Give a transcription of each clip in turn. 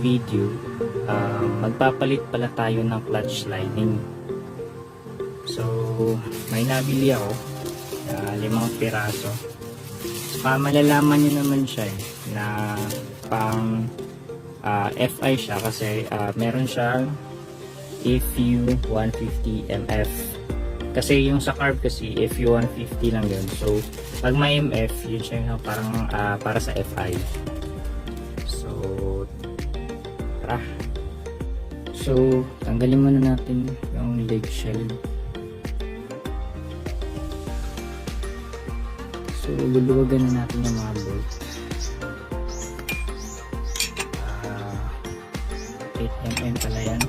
video, magpapalit pala tayo ng clutch lining. So may nabili ako 5 piraso. Malalaman nyo naman siya na pang FI siya kasi meron siyang FU 150 MF. Kasi yung sa carb kasi FU 150 lang yun. So pag may MF, yun siya yung parang para sa FI. So tara. So tanggalin muna natin yung leg shell. So luluwagan na natin yung mga bolt. 8mm pala yan.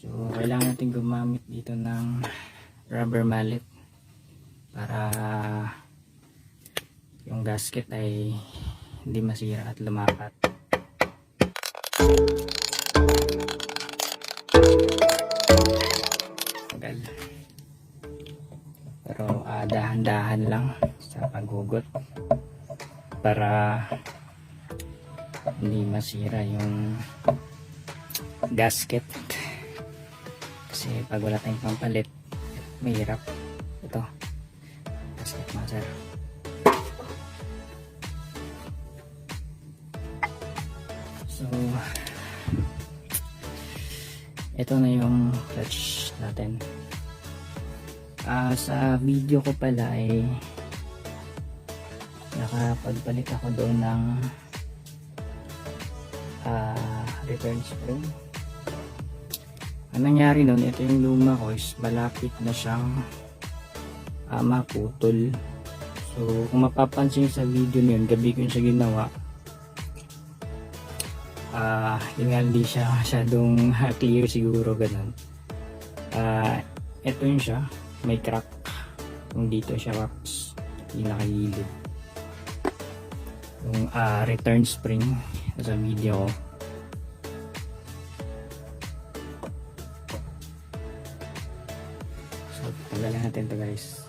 So kailangan natin gumamit dito ng rubber mallet para yung gasket ay hindi masira at lumapat. Tagal. Pero dahan-dahan lang sa paghugot para hindi masira yung gasket. Kasi pag wala tayong pampalit, mahirap. Ito, gasket master. So, ito na yung clutch natin. Sa video ko pala ay nakapagpalit ako doon ng return spring. Ang nangyari nun, ito yung luma ko is malapit na siyang maputol. So kung mapapansin sa video niyon, gabi ko yun siya ginawa. Yun nga, hindi siya masyadong clear siguro, ganun. Ito yun siya, may crack kung dito siya wax, yung nakahilid yung return spring sa video ko. So tanggalin natin to guys.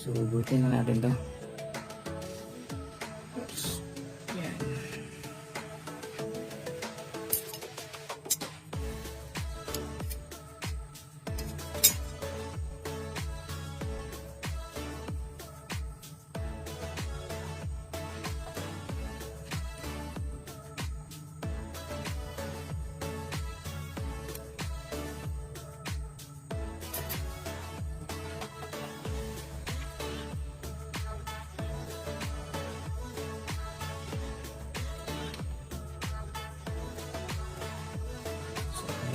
So, butin na natin to. Yan.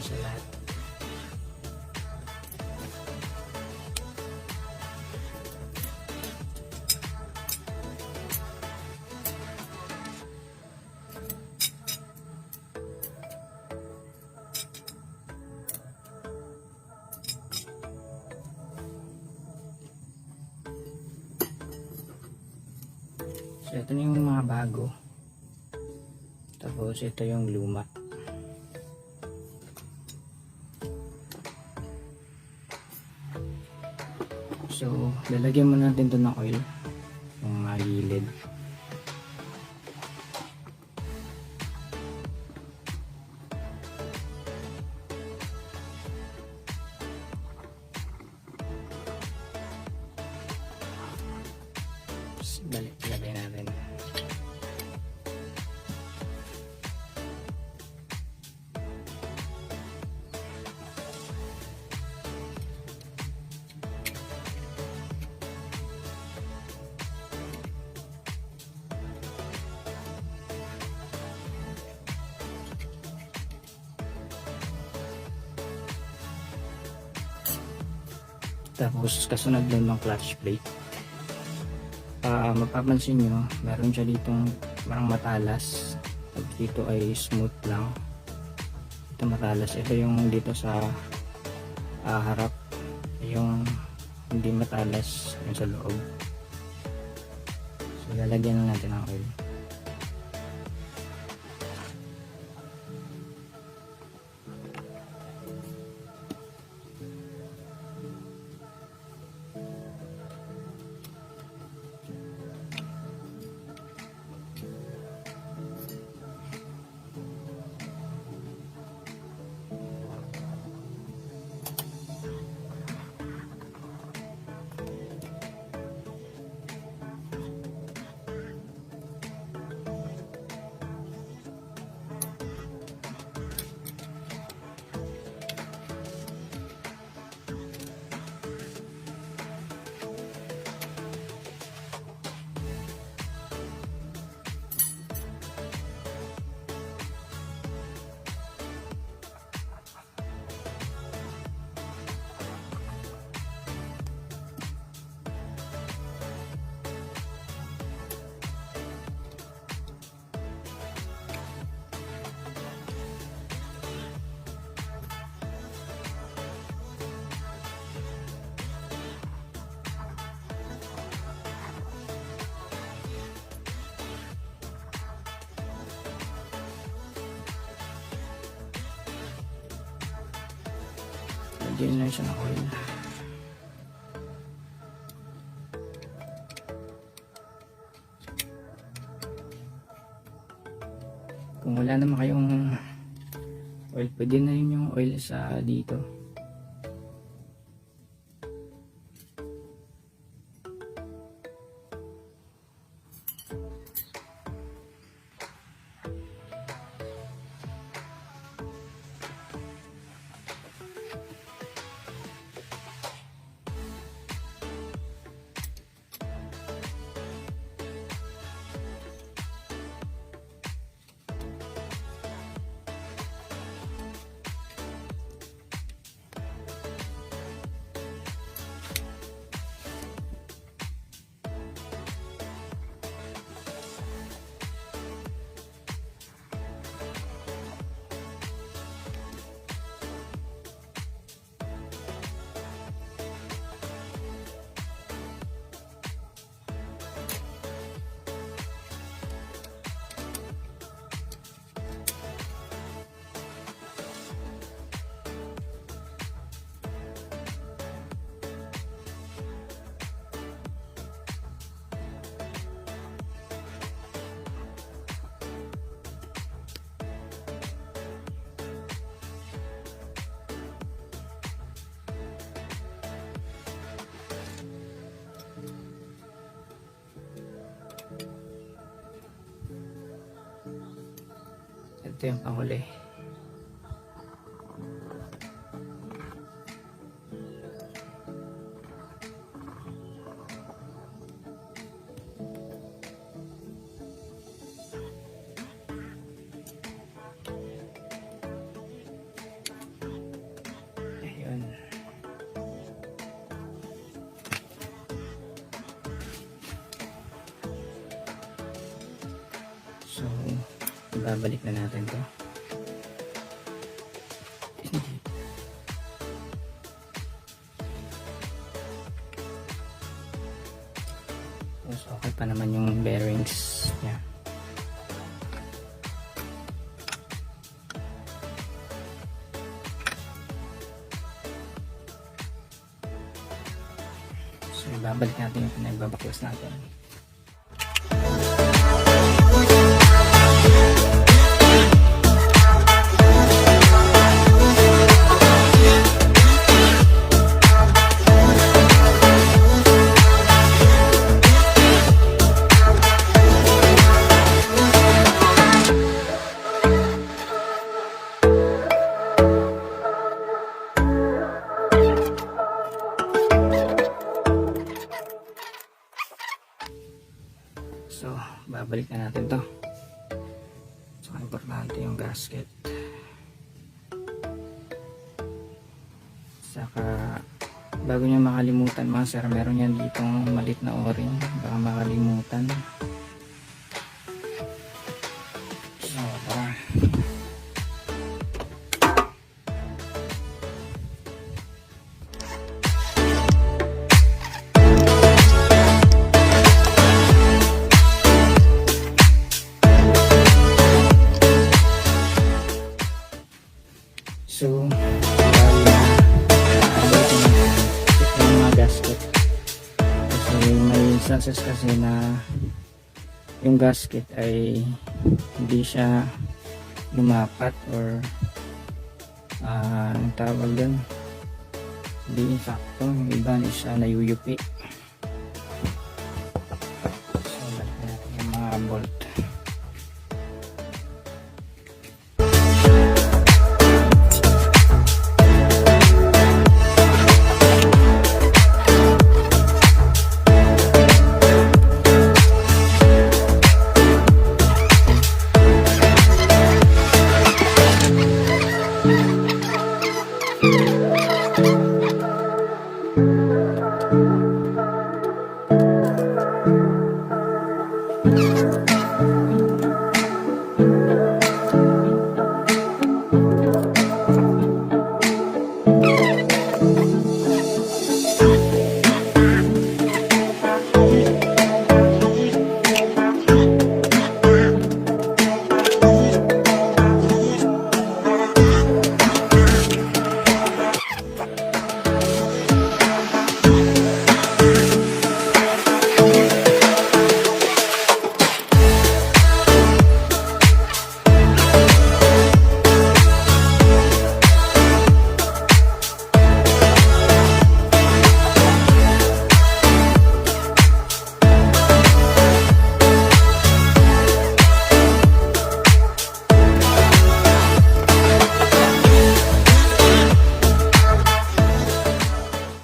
Sa lahat. So ito na yung mga bago, tapos ito yung luma. So, lalagyan mo natin ito ng oil, yung mga gilid. Balik, lagay natin. Tapos kasunod doon ng clutch plate. Mapapansin nyo, meron siya ditong parang matalas. Pag dito ay smooth lang. Ito matalas. Ito yung dito sa harap. Yung hindi matalas yung sa loob. So lalagyan na natin ng oil. Lagyan na siya ng oil. Kung wala naman kayong oil, pwede na rin yung oil sa dito. Ito yung panghuli. Ayun. So, babalik na natin to. Mas okay pa naman yung bearings niya. So, babalik natin yung pinagbabaklas natin. So, babalik na natin to. So, importante yung gasket. Saka, bago nyo makalimutan mga sir, meron yan ditong malit na o-ring. Baka makalimutan. So, tara. So, yung mga gasket. Kasi may instances kasi na yung gasket ay hindi siya lumapat or ang tawag doon, hindi sakto. Yung iba is siya nayuyupi. So, balik natin yung mga bolt.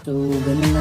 So, ganun